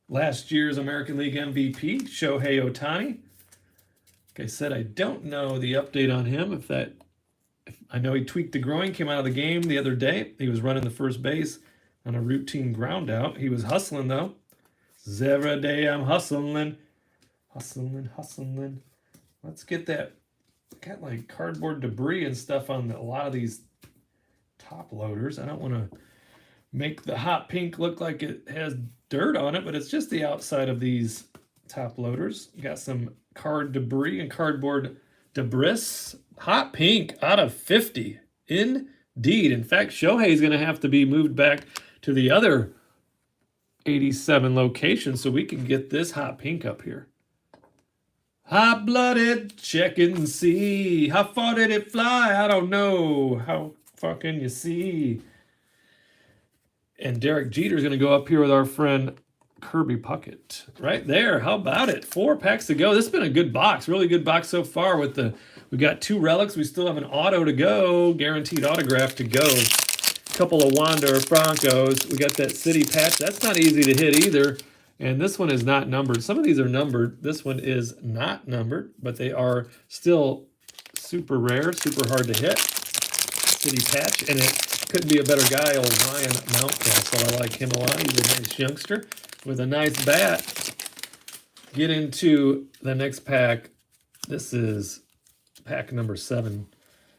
Last year's American League MVP, Shohei Ohtani. Like I said, I don't know the update on him. I know he tweaked the groin, came out of the game the other day. He was running the first base on a routine ground out. He was hustling, though. Every day I'm hustling. Hustling. Let's get that. Got like cardboard debris and stuff on a lot of these top loaders. I don't want to make the hot pink look like it has dirt on it, but it's just the outside of these top loaders. Got some card debris and cardboard debris. Hot pink out of 50. Indeed. In fact, Shohei's going to have to be moved back to the other 87 locations so we can get this hot pink up here. Hot-blooded, check and see. How far did it fly? I don't know. How far can you see? And Derek Jeter's going to go up here with our friend Kirby Puckett. Right there. How about it? 4 packs to go. This has been a good box. Really good box so far with we got 2 relics. We still have an auto to go. Guaranteed autograph to go. A couple of Wander Francos. We got that city patch. That's not easy to hit either. And this one is not numbered. Some of these are numbered. This one is not numbered, but they are still super rare, super hard to hit. City patch. And it couldn't be a better guy, old Ryan Mountcastle. I like him a lot. He's a nice youngster with a nice bat. Get into the next pack. This is pack number 7.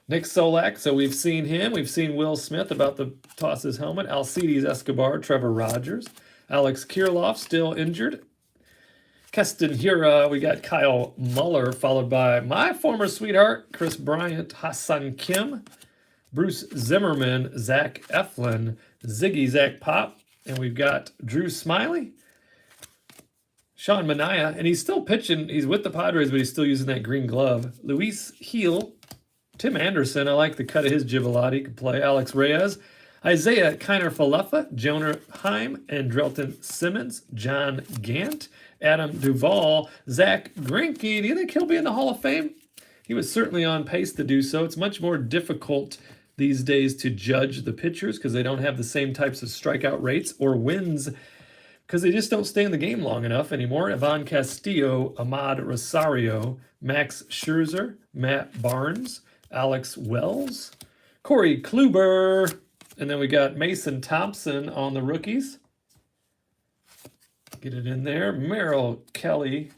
Nick Solak, so we've seen him. We've seen Will Smith about to toss his helmet. Alcides Escobar, Trevor Rogers. Alex Kirilloff, still injured. Keston Hira, we got Kyle Muller, followed by my former sweetheart, Chris Bryant, Hassan Kim, Bruce Zimmerman, Zach Eflin, Ziggy Zach Pop, and we've got Drew Smiley, Sean Manaea, and he's still pitching. He's with the Padres, but he's still using that green glove. Luis Heel, Tim Anderson, I like the cut of his Givolati, could play. Alex Reyes, Isaiah Kiner-Falefa, Jonah Heim, and Drelton Simmons, John Gant, Adam Duvall, Zach Greinke. Do you think he'll be in the Hall of Fame? He was certainly on pace to do so. It's much more difficult these days to judge the pitchers because they don't have the same types of strikeout rates or wins because they just don't stay in the game long enough anymore. Ivan Castillo, Ahmad Rosario, Max Scherzer, Matt Barnes, Alex Wells, Corey Kluber, and then we got Mason Thompson on the rookies. Get it in there. Merrill Kelly,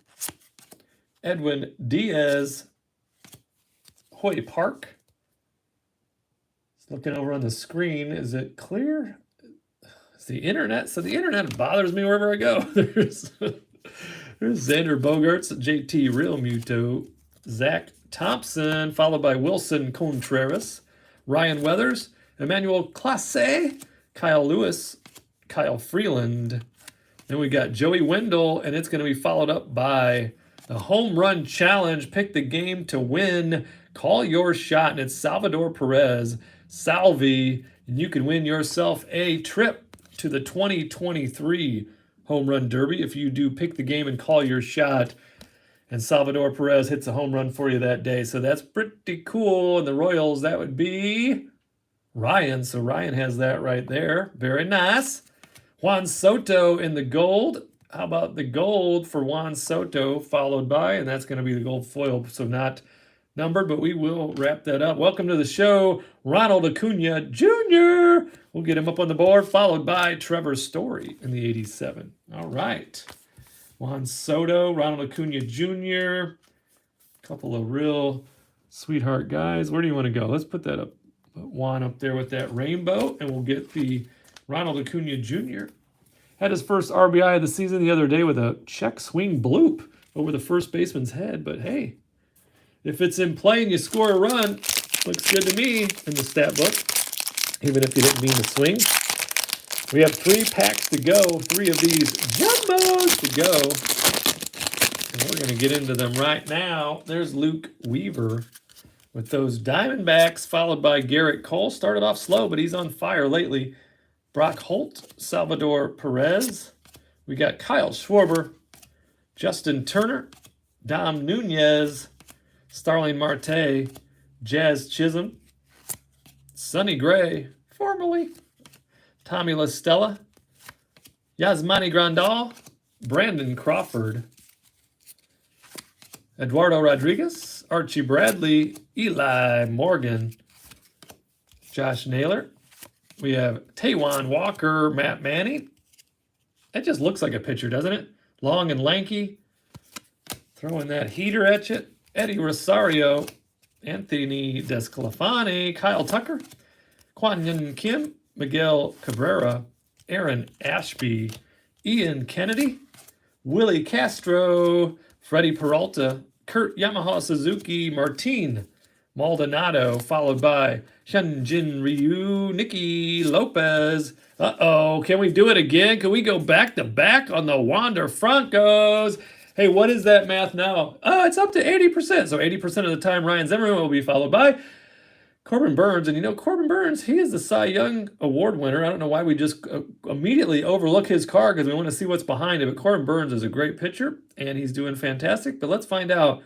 Edwin Diaz, Hoy Park. Looking over on the screen, is it clear? It's the internet. So the internet bothers me wherever I go. There's Xander Bogaerts, JT Realmuto, Zach Thompson, followed by Wilson Contreras, Ryan Weathers, Emmanuel Clase, Kyle Lewis, Kyle Freeland. Then we got Joey Wendell, and it's going to be followed up by the Home Run Challenge. Pick the game to win. Call your shot, and it's Salvador Perez, Salvi, and you can win yourself a trip to the 2023 Home Run Derby if you do pick the game and call your shot. And Salvador Perez hits a home run for you that day. So that's pretty cool. And the Royals, that would be Ryan. So Ryan has that right there. Very nice. Juan Soto in the gold. How about the gold for Juan Soto, followed by, and that's going to be the gold foil, so not numbered, but we will wrap that up. Welcome to the show, Ronald Acuna Jr. We'll get him up on the board, followed by Trevor Story in the 87. All right. Juan Soto, Ronald Acuna Jr. A couple of real sweetheart guys. Where do you want to go? Let's put that up. Put Juan up there with that rainbow, and we'll get the Ronald Acuna Jr. Had his first RBI of the season the other day with a check swing bloop over the first baseman's head. But hey, if it's in play and you score a run, looks good to me in the stat book, even if you didn't mean to swing. We have 3 packs to go, 3 of these jumbos to go. And we're going to get into them right now. There's Luke Weaver with those Diamondbacks, followed by Garrett Cole. Started off slow, but he's on fire lately. Brock Holt, Salvador Perez. We got Kyle Schwarber, Justin Turner, Dom Nunez, Starling Marte, Jazz Chisholm, Sonny Gray, formerly, Tommy La Stella, Yasmani Grandal, Brandon Crawford, Eduardo Rodriguez, Archie Bradley, Eli Morgan, Josh Naylor. We have Taijuan Walker, Matt Manning. That just looks like a pitcher, doesn't it? Long and lanky. Throwing that heater at you. Eddie Rosario, Anthony Desclafani, Kyle Tucker, Kwon Yun Kim, Miguel Cabrera, Aaron Ashby, Ian Kennedy, Willie Castro, Freddie Peralta, Kurt Yamaha Suzuki, Martin Maldonado, followed by Shenjin Ryu, Nicky Lopez. Uh-oh, can we do it again? Can we go back-to-back on the Wander Francos? Hey, what is that math now? Oh, it's up to 80%. So 80% of the time, Ryan Zimmerman will be followed by Corbin Burns. And you know, Corbin Burns, he is the Cy Young Award winner. I don't know why we just immediately overlook his card because we want to see what's behind it. But Corbin Burns is a great pitcher, and he's doing fantastic. But let's find out.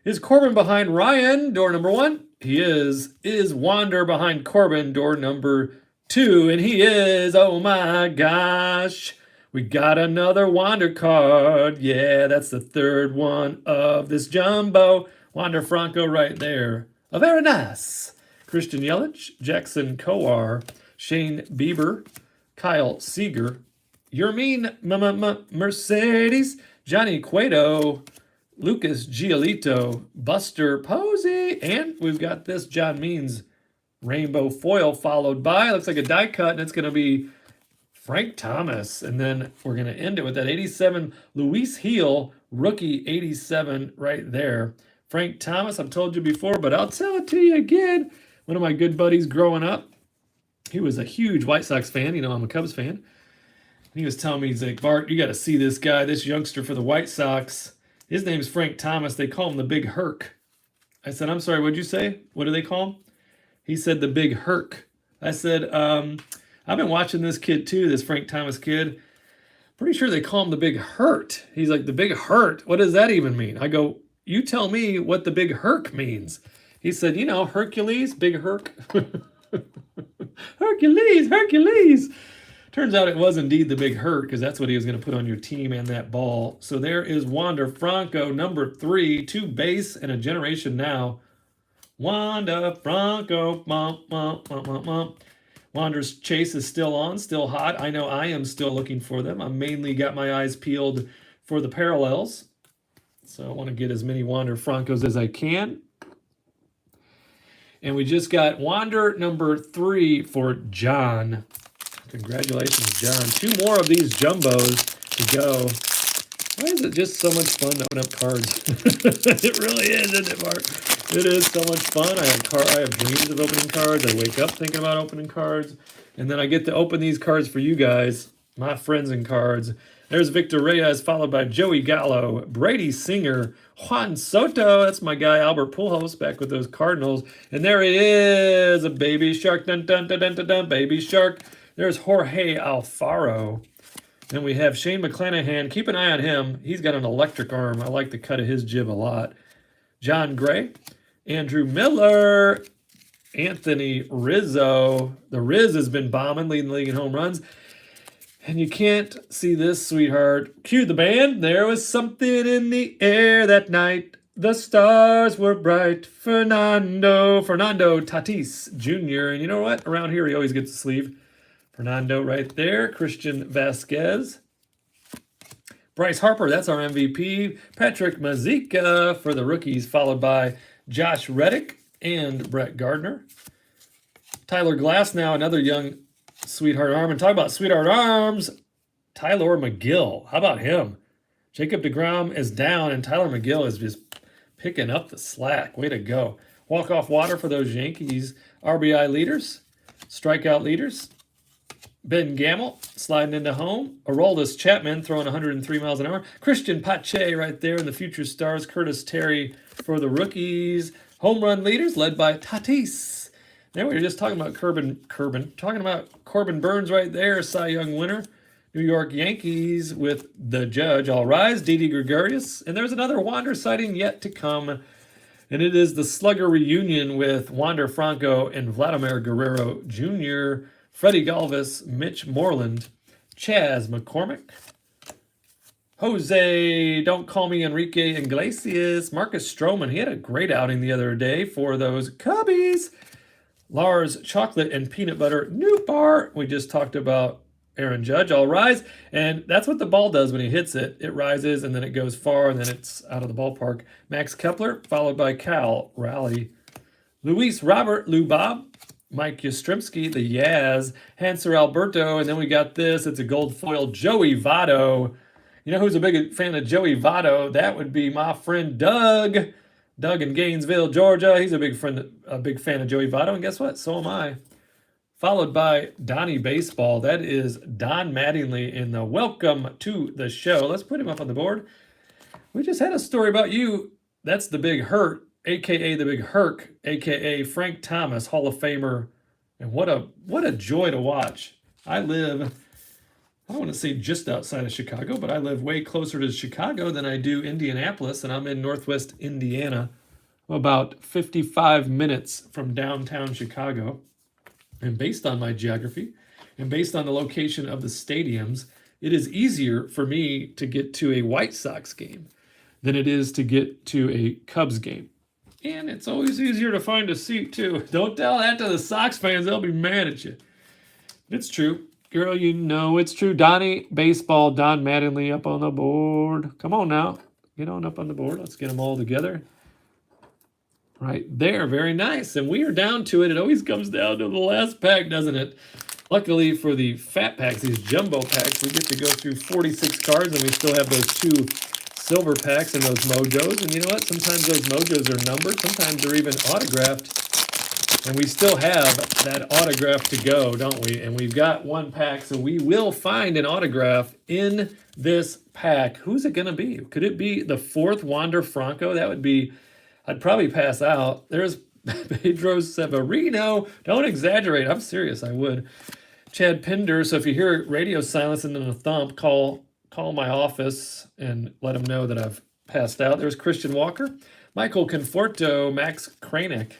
Is Corbin behind Ryan, door number 1? He is. Is Wander behind Corbin, door number 2? And he is. Oh my gosh. We got another Wander card. Yeah, that's the 3rd one of this jumbo. Wander Franco right there. Oh, very nice. Christian Yelich, Jackson Kowar, Shane Bieber, Kyle Seager, Yermin Mercedes, Johnny Cueto, Lucas Giolito, Buster Posey, and we've got this John Means rainbow foil followed by, looks like a die cut, and it's going to be Frank Thomas. And then we're going to end it with that 87 Luis Heel, rookie 87 right there. Frank Thomas, I've told you before, but I'll tell it to you again. One of my good buddies growing up, he was a huge White Sox fan. You know, I'm a Cubs fan. And he was telling me, he's like, Bart, you got to see this guy, this youngster for the White Sox. His name's Frank Thomas. They call him the Big Herc. I said, I'm sorry, what'd you say? What do they call him? He said the Big Herc. I said, I've been watching this kid too, this Frank Thomas kid. Pretty sure they call him the Big Hurt. He's like, the Big Hurt? What does that even mean? I go, you tell me what the Big Herc means. He said, you know, Hercules, Big Herc. Hercules. Turns out it was indeed the Big Hurt because that's what he was going to put on your team and that ball. So there is Wander Franco, number 3, 2 base and a generation now. Wander Franco. Wander's chase is still on, still hot. I know I am still looking for them. I'm mainly got my eyes peeled for the parallels. So I want to get as many Wander Francos as I can. And we just got Wander number 3 for John. Congratulations, John. 2 more of these jumbos to go. Why is it just so much fun to open up cards? It really is, isn't it, Mark? It is so much fun. I have dreams of opening cards. I wake up thinking about opening cards. And then I get to open these cards for you guys, my friends and cards. There's Victor Reyes, followed by Joey Gallo, Brady Singer, Juan Soto. That's my guy, Albert Pujols, back with those Cardinals. And there it is, a baby shark. Dun, dun, dun, dun, dun, dun, baby shark. There's Jorge Alfaro. Then we have Shane McClanahan. Keep an eye on him. He's got an electric arm. I like the cut of his jib a lot. John Gray, Andrew Miller, Anthony Rizzo. The Riz has been bombing, leading the league in home runs. And you can't see this, sweetheart. Cue the band. There was something in the air that night. The stars were bright. Fernando Tatis Jr. And you know what? Around here, he always gets a sleeve. Fernando right there. Christian Vasquez. Bryce Harper, that's our MVP. Patrick Mazeika for the rookies, followed by Josh Reddick and Brett Gardner. Tyler Glasnow, another young sweetheart arm. And talk about sweetheart arms, Tyler McGill. How about him? Jacob deGrom is down, and Tyler McGill is just picking up the slack. Way to go. Walk-off water for those Yankees RBI leaders, strikeout leaders. Ben Gamble sliding into home. Aroldis Chapman throwing 103 miles an hour. Christian Pache right there in the future stars. Curtis Terry for the rookies. Home run leaders led by Tatis. Now we were just talking about Corbin Burns right there, Cy Young winner. New York Yankees with the Judge. All rise, Didi Gregorius. And there's another Wander sighting yet to come. And it is the Slugger Reunion with Wander Franco and Vladimir Guerrero Jr., Freddie Galvis, Mitch Moreland, Chaz McCormick, Jose, don't call me Enrique Iglesias, Marcus Stroman. He had a great outing the other day for those Cubbies. Lars Chocolate and Peanut Butter Newbar. We just talked about Aaron Judge. All rise. And that's what the ball does when he hits it. It rises and then it goes far and then it's out of the ballpark. Max Kepler, followed by Cal Raleigh. Luis Robert Lubob. Mike Yastrzemski, the Yaz, Hanser Alberto, and then we got this. It's a gold foil, Joey Votto. You know who's a big fan of Joey Votto? That would be my friend Doug. Doug in Gainesville, Georgia. He's a big fan of Joey Votto, and guess what? So am I. Followed by Donnie Baseball. That is Don Mattingly in the Welcome to the Show. Let's put him up on the board. We just had a story about you. That's the Big Hurt, a.k.a. the Big Herc, a.k.a. Frank Thomas, Hall of Famer. And what a joy to watch. I don't want to say just outside of Chicago, but I live way closer to Chicago than I do Indianapolis, and I'm in Northwest Indiana, about 55 minutes from downtown Chicago. And based on my geography and based on the location of the stadiums, it is easier for me to get to a White Sox game than it is to get to a Cubs game. And it's always easier to find a seat, too. Don't tell that to the Sox fans. They'll be mad at you. It's true. Girl, you know it's true. Donnie Baseball, Don Mattingly up on the board. Come on now. Get on up on the board. Let's get them all together. Right there. Very nice. And we are down to it. It always comes down to the last pack, doesn't it? Luckily for the fat packs, these jumbo packs, we get to go through 46 cards, and we still have those 2 silver packs and those mojos. And you know what? Sometimes those mojos are numbered. Sometimes they're even autographed. And we still have that autograph to go, don't we? And we've got 1 pack, so we will find an autograph in this pack. Who's it going to be? Could it be the 4th Wander Franco? That would be, I'd probably pass out. There's Pedro Severino. Don't exaggerate. I'm serious, I would. Chad Pinder. So if you hear radio silence and then a thump, call my office and let them know that I've passed out. There's Christian Walker, Michael Conforto, Max Kranick,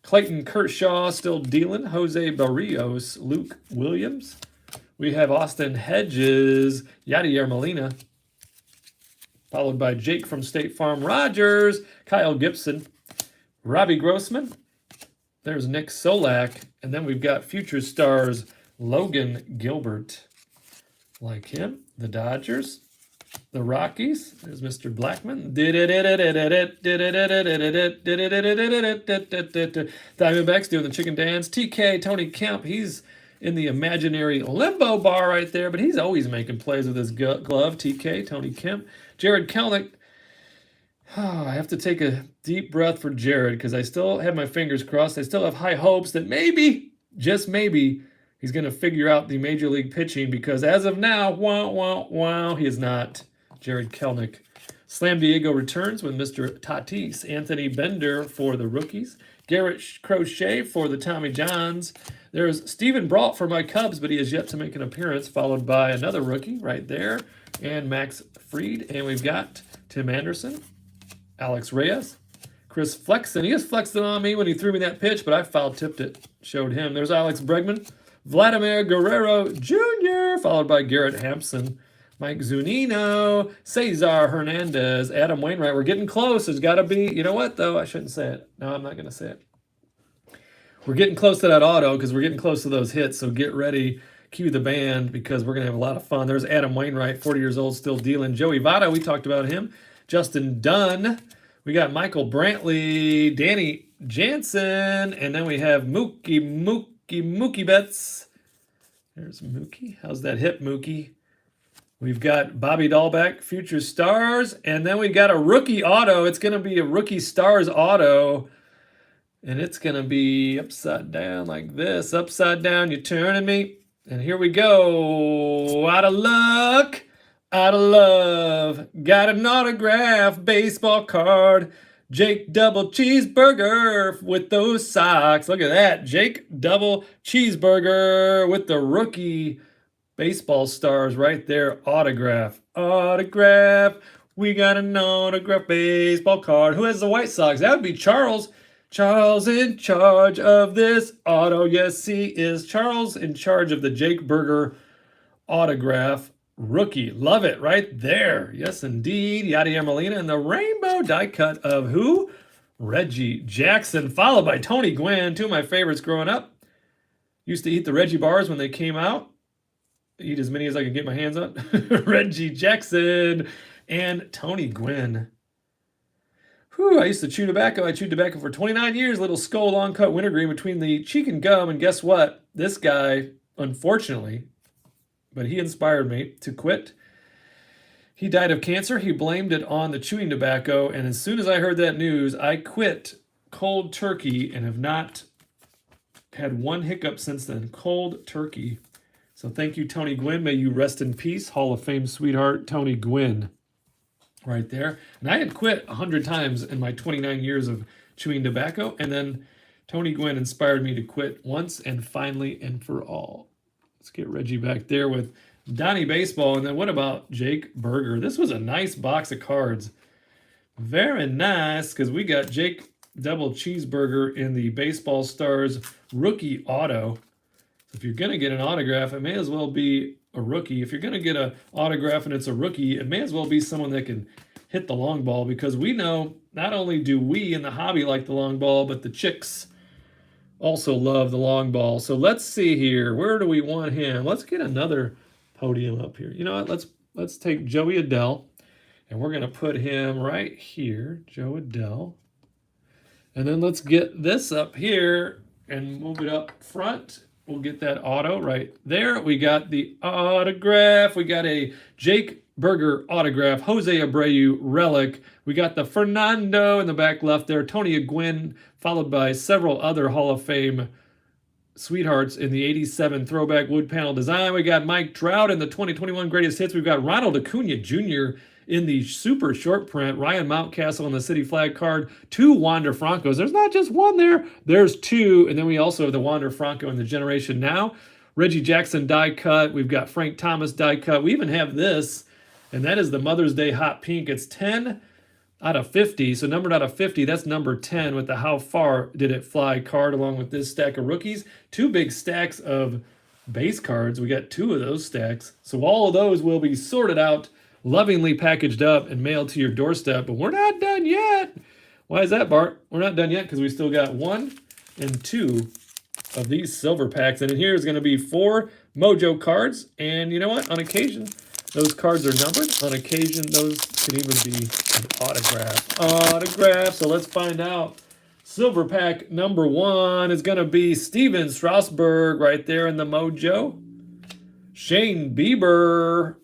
Clayton Kershaw still dealing, Jose Barrios, Luke Williams. We have Austin Hedges, Yadier Molina, followed by Jake from State Farm Rogers, Kyle Gibson, Robbie Grossman. There's Nick Solak, and then we've got future stars Logan Gilbert. Like him, the Dodgers. The Rockies. There's Mr. Blackman. Diamondbacks doing the chicken dance. TK, Tony Kemp. He's in the imaginary limbo bar right there, but he's always making plays with his glove. TK, Tony Kemp. Jared Kelnick. Oh, I have to take a deep breath for Jared because I still have my fingers crossed. I still have high hopes that maybe, just maybe, he's going to figure out the major league pitching because as of now, wow, he is not. Jared Kelnick. Slam Diego returns with Mr. Tatis. Anthony Bender for the rookies. Garrett Crochet for the Tommy Johns. There's Stephen Brault for my Cubs, but he has yet to make an appearance, followed by another rookie right there, and Max Fried. And we've got Tim Anderson, Alex Reyes, Chris Flexen. He is flexing on me when he threw me that pitch, but I foul-tipped it. Showed him. There's Alex Bregman, Vladimir Guerrero Jr., followed by Garrett Hampson, Mike Zunino, Cesar Hernandez, Adam Wainwright. We're getting close. There's got to be, you know what, though? I shouldn't say it. No, I'm not going to say it. We're getting close to that auto because we're getting close to those hits, so get ready. Cue the band because we're going to have a lot of fun. There's Adam Wainwright, 40 years old, still dealing. Joey Votto, we talked about him. Justin Dunn. We got Michael Brantley, Danny Jansen, and then we have Mookie Betts. There's Mookie. How's that hip, Mookie? We've got Bobby Dahlbeck, Future Stars, and then we got a rookie auto. It's going to be a Rookie Stars auto, and it's going to be upside down like this. Upside down, you're turning me. And here we go. Out of luck. Out of love, got an autograph baseball card. Jake Double Cheeseburger with those socks. Look at that. Jake Double Cheeseburger with the rookie baseball stars right there. Autograph. Autograph. We got an autograph baseball card. Who has the White Sox? That would be Charles. Charles in charge of this auto. Yes, he is. Charles in charge of the Jake Burger autograph. Rookie. Love it right there. Yes, indeed. Yadier Molina and the rainbow die cut of who? Reggie Jackson, followed by Tony Gwynn. Two of my favorites growing up. Used to eat the Reggie bars when they came out. Eat as many as I could get my hands on. Reggie Jackson and Tony Gwynn. Whew, I used to chew tobacco. I chewed tobacco for 29 years. Little skull long cut wintergreen between the cheek and gum. And guess what? This guy, unfortunately, but he inspired me to quit. He died of cancer. He blamed it on the chewing tobacco. And as soon as I heard that news, I quit cold turkey and have not had one hiccup since then. Cold turkey. So thank you, Tony Gwynn. May you rest in peace. Hall of Fame sweetheart, Tony Gwynn. Right there. And I had quit 100 times in my 29 years of chewing tobacco. And then Tony Gwynn inspired me to quit once and finally and for all. Let's get Reggie back there with Donnie Baseball. And then what about Jake Burger? This was a nice box of cards. Very nice because we got Jake Double Cheeseburger in the Baseball Stars rookie auto. So if you're going to get an autograph, it may as well be a rookie. If you're going to get an autograph and it's a rookie, it may as well be someone that can hit the long ball because we know not only do we in the hobby like the long ball, but the chicks also love the long ball. So let's see here. Where do we want him? Let's get another podium up here. You know what? Let's take Joey Adell, and we're going to put him right here. Joe Adell. And then let's get this up here and move it up front. We'll get that auto right there. We got the autograph. We got a Jake Burger autograph. Jose Abreu relic. We got the Fernando in the back left there. Tony Gwynn, followed by several other Hall of Fame sweethearts in the 87 throwback wood panel design. We got Mike Trout in the 2021 greatest hits. We've got Ronald Acuna Jr. in the super short print. Ryan Mountcastle on the city flag card. Two Wander Francos. There's not just one there. There's two. And then we also have the Wander Franco in the Generation Now. Reggie Jackson die cut. We've got Frank Thomas die cut. We even have this, and that is the Mother's Day Hot Pink. It's 10 out of 50. So numbered out of 50, that's number 10 with the How Far Did It Fly card along with this stack of rookies. Two big stacks of base cards. We got two of those stacks. So all of those will be sorted out, lovingly packaged up and mailed to your doorstep. But we're not done yet. Why is that, Bart? We're not done yet because we still got 1 and 2 of these silver packs. And in here is going to be 4 Mojo cards. And you know what? On occasion, Those cards are numbered. On occasion, those can even be an autograph. So let's find out. Silver pack number 1 is going to be Steven Strasburg right there in the mojo. Shane Bieber.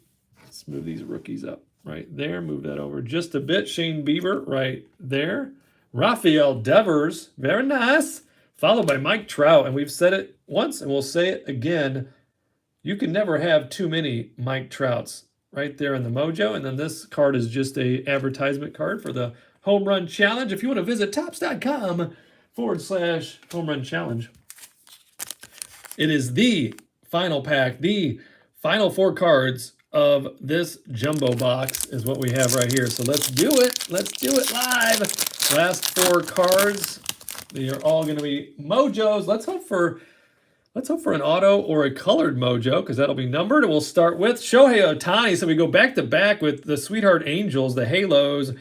Let's move these rookies up right there. Move that over just a bit. Shane Bieber right there. Rafael Devers. Very nice. Followed by Mike Trout. And we've said it once and we'll say it again. You can never have too many Mike Trouts right there in the mojo. And then this card is just a advertisement card for the Home Run Challenge. If you want to visit Topps.com/Home Run Challenge. It is the final pack, the final 4 cards of this jumbo box is what we have right here. So let's do it. Let's do it live. Last 4 cards. They are all going to be mojos. Let's hope for an auto or a colored mojo because that'll be numbered. And we'll start with Shohei Ohtani. So we go back to back with the Sweetheart Angels, the Halos,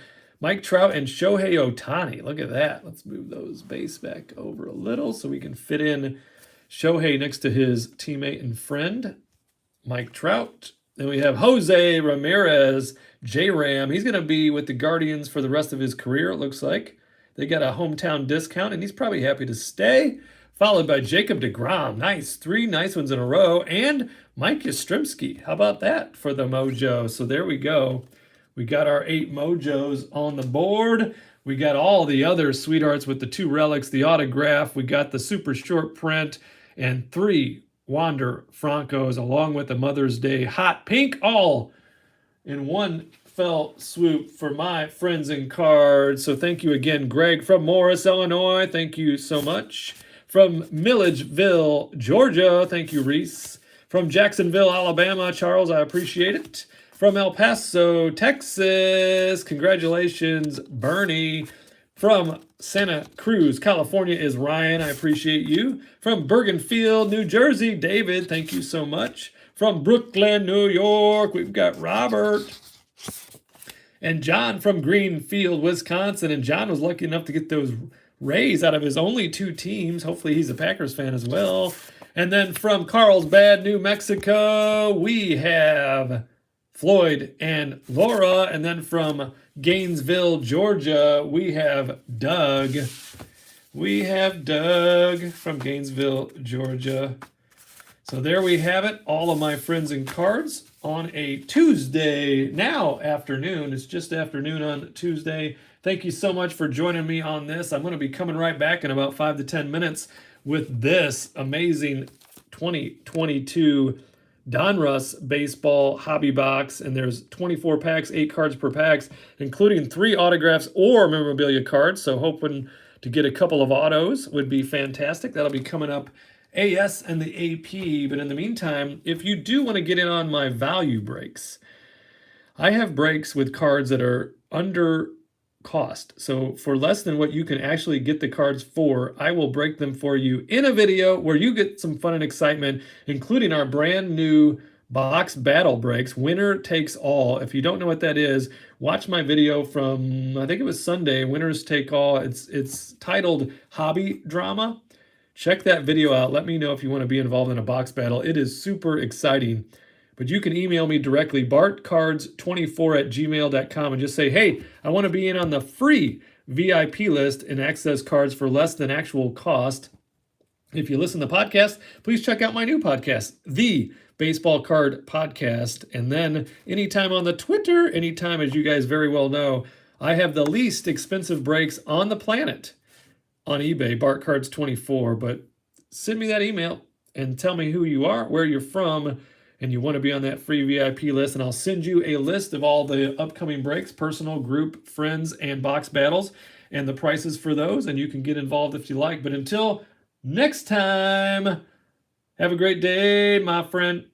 Mike Trout and Shohei Ohtani. Look at that. Let's move those base back over a little so we can fit in Shohei next to his teammate and friend, Mike Trout. Then we have Jose Ramirez, J-Ram. He's going to be with the Guardians for the rest of his career, it looks like. They got a hometown discount, and he's probably happy to stay. Followed by Jacob deGrom. Nice. 3 nice ones in a row. And Mike Yastrzemski. How about that for the mojo? So there we go. We got our 8 mojos on the board. We got all the other sweethearts with the 2 relics, the autograph. We got the super short print and 3 Wander Francos along with the Mother's Day hot pink, all in one fell swoop for my friends and cards. So thank you again, Greg from Morris, Illinois. Thank you so much. From Milledgeville, Georgia. Thank you, Reese. From Jacksonville, Alabama, Charles, I appreciate it. From El Paso, Texas, congratulations, Bernie. From Santa Cruz, California is Ryan, I appreciate you. From Bergenfield, New Jersey, David, thank you so much. From Brooklyn, New York, we've got Robert. And John from Greenfield, Wisconsin. And John was lucky enough to get those Rays out of his only 2 teams. Hopefully he's a Packers fan as well. And then from Carlsbad, New Mexico, we have Floyd and Laura. And then from Gainesville, Georgia, we have Doug. We have Doug from Gainesville, Georgia. So there we have it. All of my friends and cards on a Tuesday now afternoon. It's just afternoon on Tuesday. Thank you so much for joining me on this. I'm going to be coming right back in about 5 to 10 minutes with this amazing 2022 Donruss Baseball Hobby Box. And there's 24 packs, 8 cards per packs, including 3 autographs or memorabilia cards. So hoping to get a couple of autos would be fantastic. That'll be coming up AS and the AP. But in the meantime, if you do want to get in on my value breaks, I have breaks with cards that are under cost. So for less than what you can actually get the cards for, I will break them for you in a video where you get some fun and excitement, including our brand new box battle breaks, winner takes all. If you don't know what that is, watch my video from, I think it was Sunday, winners take all. It's titled Hobby Drama. Check that video out. Let me know if you want to be involved in a box battle. It is super exciting. But you can email me directly, bartcards24@gmail.com, and just say, hey, I want to be in on the free VIP list and access cards for less than actual cost. If you listen to the podcast, please check out my new podcast, The Baseball Card Podcast. And then anytime on the Twitter, anytime, as you guys very well know, I have the least expensive breaks on the planet on eBay, bartcards24. But send me that email and tell me who you are, where you're from, and you want to be on that free VIP list, and I'll send you a list of all the upcoming breaks, personal, group, friends, and box battles, and the prices for those, and you can get involved if you like. But until next time, have a great day, my friend.